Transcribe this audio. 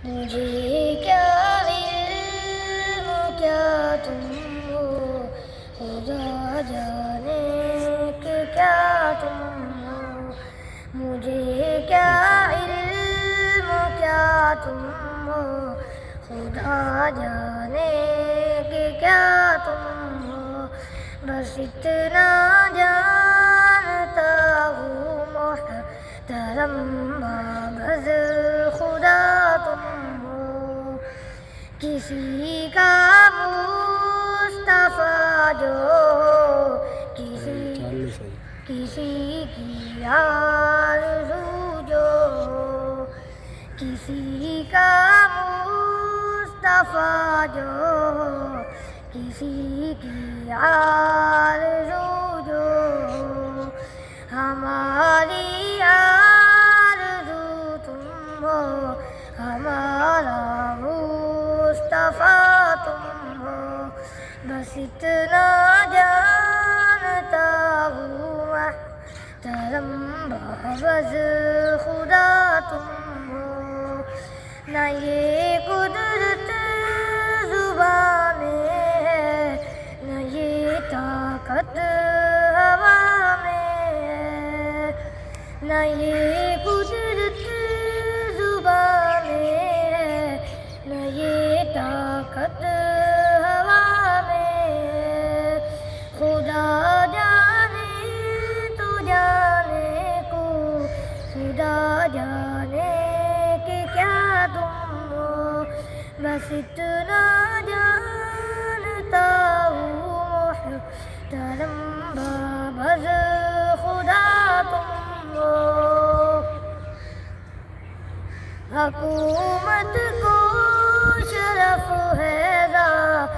मुझे क्या इल्म क्या तुम हो, खुदा जाने कि क्या तुम हो। मुझे क्या इल्म क्या तुम हो, खुदा जाने कि क्या तुम हो। बस इतना जानता हूँ मोहतरम बाबज़ खुदा तुम हो। किसी का मुस्तफ़ा जो किसी की आरज़ू जो, किसी का मुस्तफ़ा जो किसी की आरज़ू जो। हमारी आरज़ू तुम हो, हमारा मुस्तफ़ा तुम हो। बस इतना जानता हूँ मोहतरम बाबज़ खुदा तुम हो। न ये कुदरत ज़ुबां में है, न ये ताकत हवा में है। न ये कुदरत ज़ुबां में है, न ये ताकत हवा में है। खुदा जाने तो जाने को, खुदा जाने कि क्या तुम हो। बस इतना जानता हूँ मोहतरम बाबज़ खुदा तुम हो। हुकूमत को शरफ है ज़ात